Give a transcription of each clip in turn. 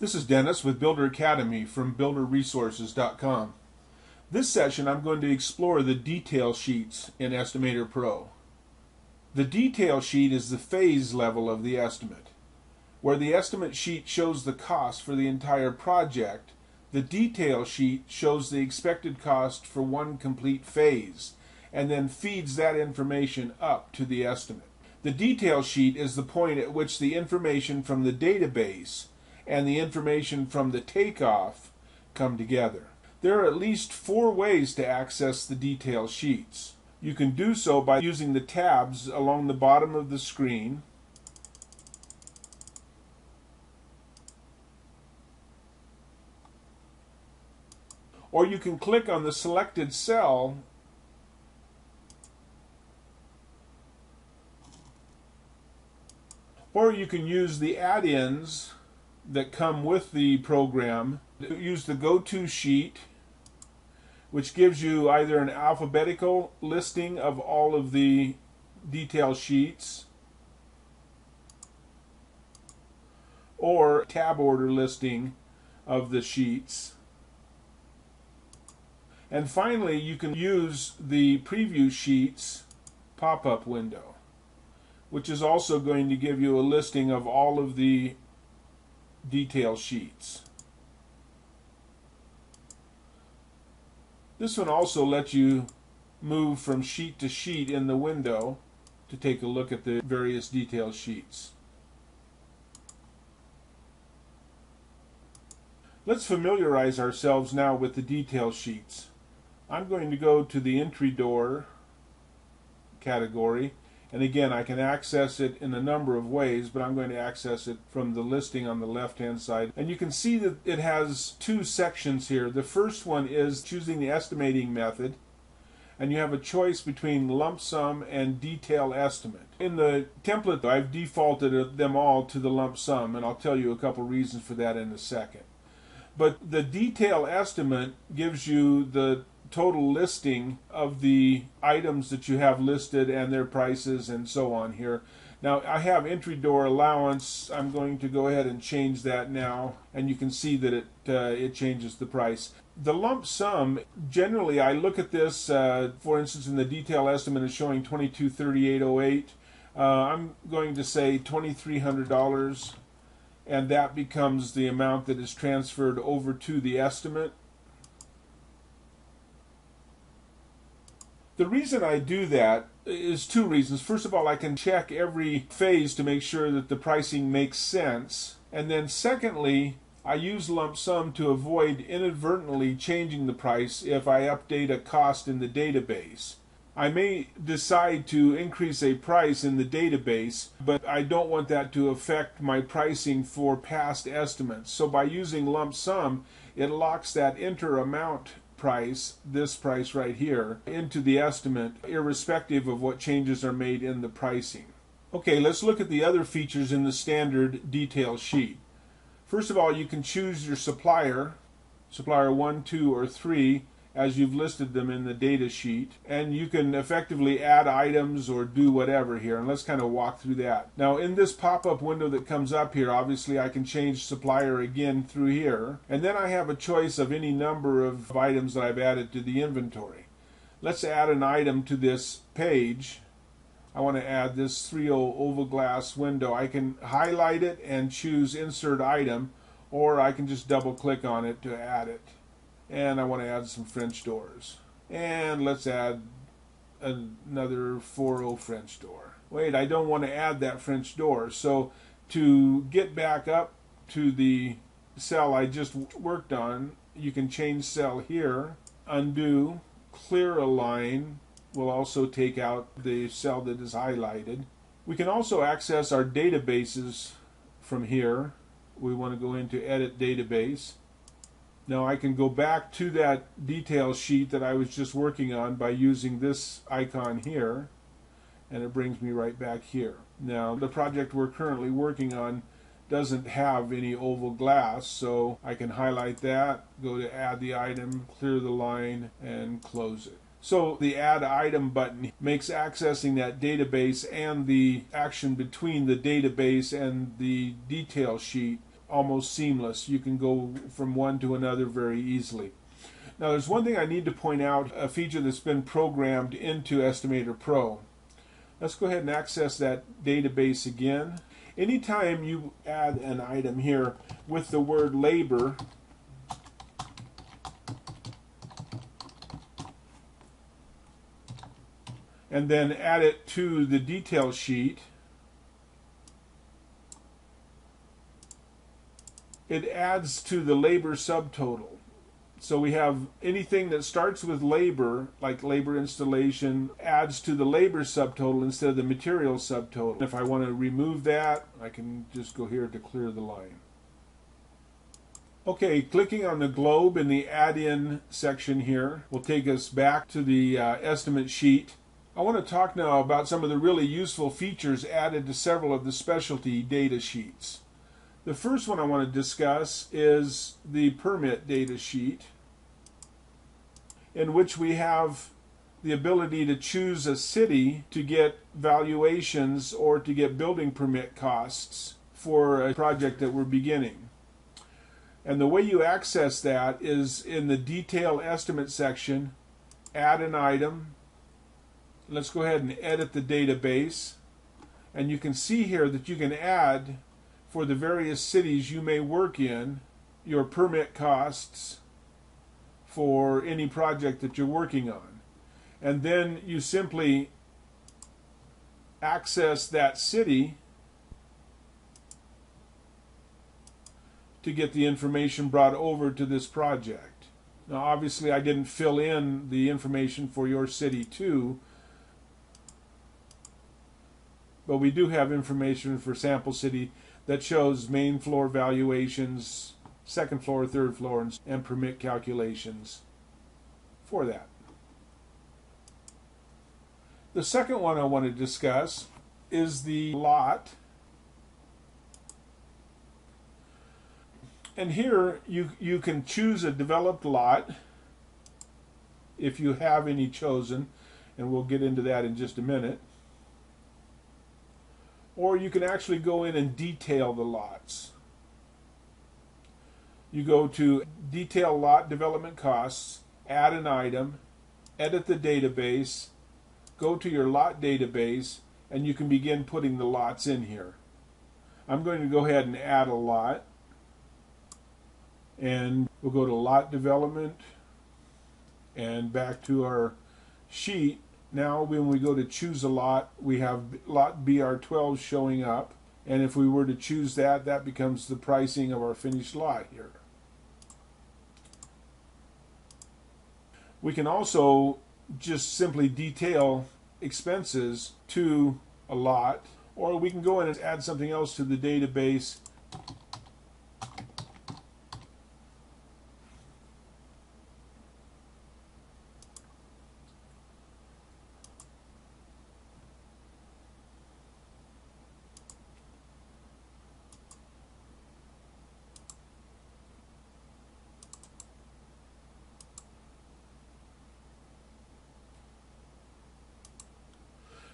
This is Dennis with Builder Academy from builderresources.com. This session I'm going to explore the detail sheets in EstimatorPro. The detail sheet is the phase level of the estimate. Where the estimate sheet shows the cost for the entire project, the detail sheet shows the expected cost for one complete phase and then feeds that information up to the estimate. The detail sheet is the point at which the information from the database and the information from the takeoff come together. There are at least 4 ways to access the detail sheets. You can do so by using the tabs along the bottom of the screen, or you can click on the selected cell or you can use the add-ins that come with the program. Use the go-to sheet, which gives you either an alphabetical listing of all of the detail sheets or tab order listing of the sheets. And finally, you can use the preview sheets pop-up window, which is also going to give you a listing of all of the detail sheets. This one also lets you move from sheet to sheet in the window to take a look at the various detail sheets. Let's familiarize ourselves now with the detail sheets. I'm going to go to the entry door category, and again I can access it in a number of ways, but I'm going to access it from the listing on the left hand side. And you can see that it has 2 sections here. The first one is choosing the estimating method, and you have a choice between lump sum and detail estimate. In the template I've defaulted them all to the lump sum, and I'll tell you a couple reasons for that in a second. But the detail estimate gives you the total listing of the items that you have listed and their prices and so on here. Now I have entry door allowance. I'm going to go ahead and change that now, and you can see that it changes the price. The lump sum, generally I look at this, for instance in the detail estimate is showing $2238.08. I'm going to say $2,300, and that becomes the amount that is transferred over to the estimate. The reason I do that is 2 reasons. First of all, I can check every phase to make sure that the pricing makes sense. And then secondly, I use lump sum to avoid inadvertently changing the price if I update a cost in the database. I may decide to increase a price in the database, but I don't want that to affect my pricing for past estimates. So by using lump sum, it locks that enter amount price, this price right here, into the estimate, irrespective of what changes are made in the pricing. Okay, let's look at the other features in the standard detail sheet. First of all, you can choose your supplier 1, 2, or 3, as you've listed them in the data sheet, and you can effectively add items or do whatever here, and let's kind of walk through that. Now in this pop-up window that comes up here, obviously I can change supplier again through here, and then I have a choice of any number of items that I've added to the inventory. Let's add an item to this page. I want to add this 3.0 oval glass window. I can highlight it and choose insert item, or I can just double click on it to add it. And I want to add some French doors. And let's add another 4.0 French door. Wait, I don't want to add that French door. So to get back up to the cell I just worked on, you can change cell here, undo, clear a line. Will also take out the cell that is highlighted. We can also access our databases from here. We want to go into Edit Database. Now I can go back to that detail sheet that I was just working on by using this icon here, and it brings me right back here. Now the project we're currently working on doesn't have any oval glass, so I can highlight that, go to add the item, clear the line, and close it. So the Add Item button makes accessing that database and the action between the database and the detail sheet almost seamless. You can go from one to another very easily. Now there's one thing I need to point out, a feature that's been programmed into EstimatorPro. Let's go ahead and access that database again. Anytime you add an item here with the word labor, and then add it to the detail sheet, it adds to the labor subtotal. So we have anything that starts with labor, like labor installation, adds to the labor subtotal instead of the material subtotal. If I want to remove that, I can just go here to clear the line. Okay, clicking on the globe in the add-in section here will take us back to the estimate sheet. I want to talk now about some of the really useful features added to several of the specialty data sheets. The first one I want to discuss is the permit data sheet, in which we have the ability to choose a city to get valuations or to get building permit costs for a project that we're beginning. And the way you access that is in the detail estimate section, add an item. Let's go ahead and edit the database. And you can see here that you can add, for the various cities you may work in, your permit costs for any project that you're working on. And then you simply access that city to get the information brought over to this project. Now obviously I didn't fill in the information for your city too, but we do have information for sample city that shows main floor valuations, second floor, third floor, and permit calculations for that. The second one I want to discuss is the lot. And here you can choose a developed lot if you have any chosen, and we'll get into that in just a minute. Or you can actually go in and detail the lots. You go to Detail Lot Development Costs, add an item, edit the database, go to your lot database, and you can begin putting the lots in here. I'm going to go ahead and add a lot, and we'll go to Lot Development and back to our sheet. Now when we go to choose a lot, we have lot BR12 showing up, and if we were to choose that, that becomes the pricing of our finished lot here. We can also just simply detail expenses to a lot, or we can go in and add something else to the database.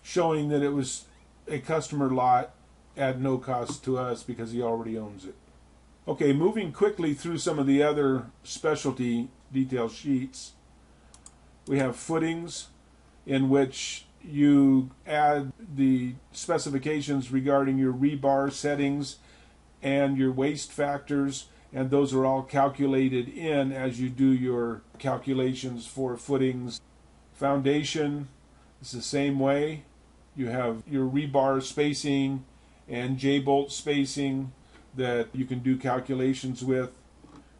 Showing that it was a customer lot at no cost to us because he already owns it. Okay, moving quickly through some of the other specialty detail sheets. We have footings, in which you add the specifications regarding your rebar settings and your waste factors, and those are all calculated in as you do your calculations for footings. Foundation is the same way. You have your rebar spacing and J-bolt spacing that you can do calculations with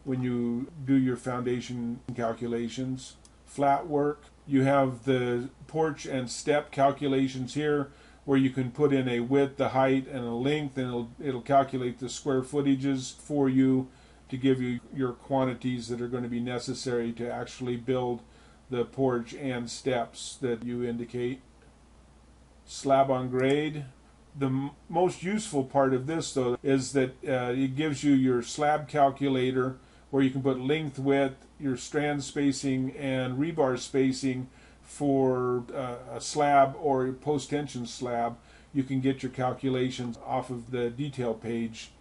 when you do your foundation calculations. Flat work, you have the porch and step calculations here, where you can put in a width, a height, and a length, and it'll calculate the square footages for you to give you your quantities that are going to be necessary to actually build the porch and steps that you indicate. Slab on grade. The most useful part of this, though, is that it gives you your slab calculator, where you can put length, width, your strand spacing, and rebar spacing for a slab or a post-tension slab. You can get your calculations off of the detail page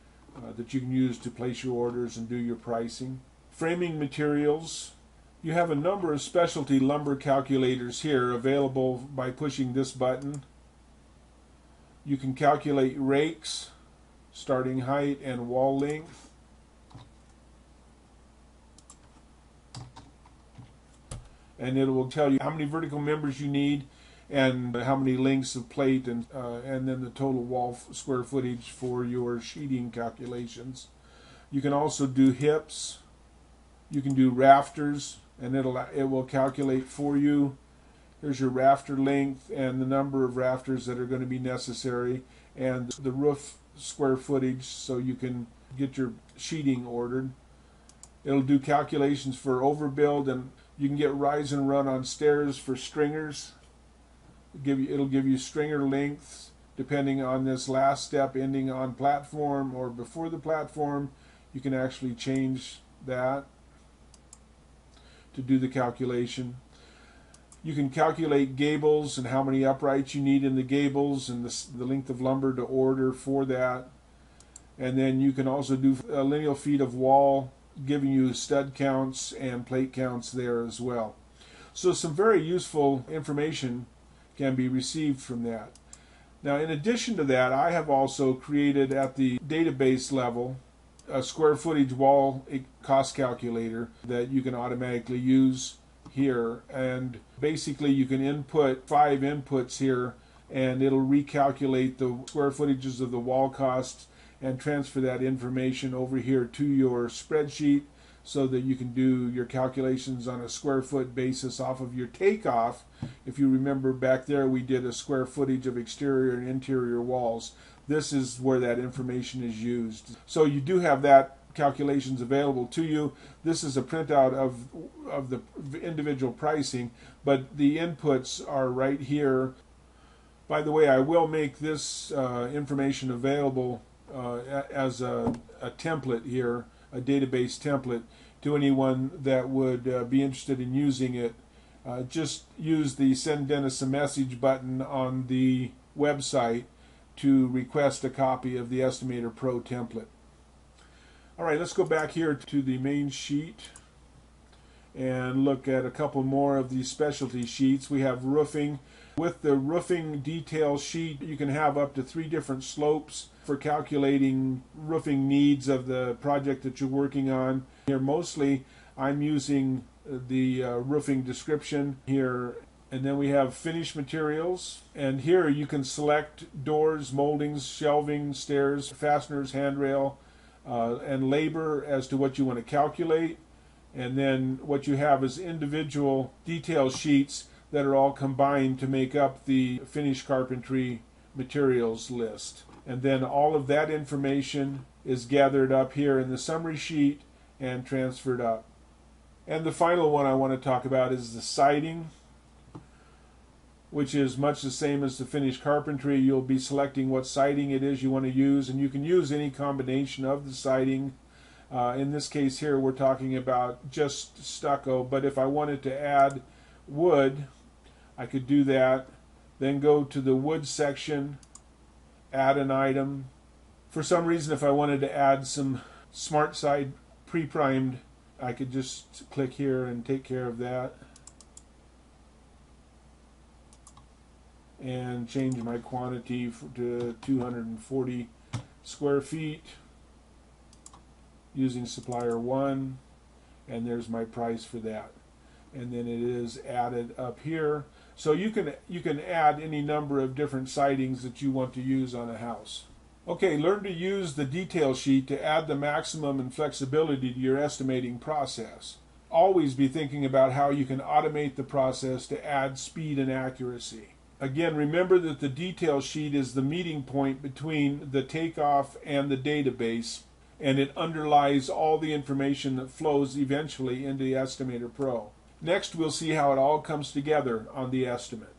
that you can use to place your orders and do your pricing. Framing materials. You have a number of specialty lumber calculators here available by pushing this button. You can calculate rakes, starting height, and wall length. And it will tell you how many vertical members you need and how many lengths of plate, and then the total wall square footage for your sheeting calculations. You can also do hips. You can do rafters, and it will calculate for you. Here's your rafter length and the number of rafters that are going to be necessary, and the roof square footage, so you can get your sheeting ordered. It'll do calculations for overbuild, and you can get rise and run on stairs for stringers. It'll give you stringer lengths depending on this last step ending on platform or before the platform. You can actually change that to do the calculation. You can calculate gables and how many uprights you need in the gables and the length of lumber to order for that. And then you can also do lineal feet of wall, giving you stud counts and plate counts there as well. So some very useful information can be received from that. Now, in addition to that, I have also created at the database level a square footage wall cost calculator that you can automatically use here, and basically you can input 5 inputs here and it'll recalculate the square footages of the wall costs and transfer that information over here to your spreadsheet so that you can do your calculations on a square foot basis off of your takeoff. If you remember back there, we did a square footage of exterior and interior walls. This is where that information is used. So you do have that calculations available to you. This is a printout of the individual pricing, but the inputs are right here. By the way, I will make this information available as a template here, a database template, to anyone that would be interested in using it. Just use the Send Dennis a Message button on the website to request a copy of the EstimatorPro template. All right, let's go back here to the main sheet and look at a couple more of these specialty sheets. We have roofing. With the roofing detail sheet, you can have up to 3 different slopes for calculating roofing needs of the project that you're working on. Here mostly I'm using the roofing description here, and then we have finished materials, and here you can select doors, moldings, shelving, stairs, fasteners, handrail, and labor as to what you want to calculate. And then what you have is individual detail sheets that are all combined to make up the finished carpentry materials list. And then all of that information is gathered up here in the summary sheet and transferred up. And the final one I want to talk about is the siding, which is much the same as the finished carpentry. You'll be selecting what siding it is you want to use, and you can use any combination of the siding. In this case here, we're talking about just stucco, but if I wanted to add wood, I could do that. Then go to the wood section, add an item. For some reason, if I wanted to add some Smart Side pre-primed, I could just click here and take care of that. And change my quantity to 240 square feet using supplier 1, and there's my price for that. And then it is added up here. So you can add any number of different sidings that you want to use on a house. Okay, learn to use the detail sheet to add the maximum and flexibility to your estimating process. Always be thinking about how you can automate the process to add speed and accuracy. Again, remember that the detail sheet is the meeting point between the takeoff and the database, and it underlies all the information that flows eventually into the EstimatorPro. Next, we'll see how it all comes together on the estimate.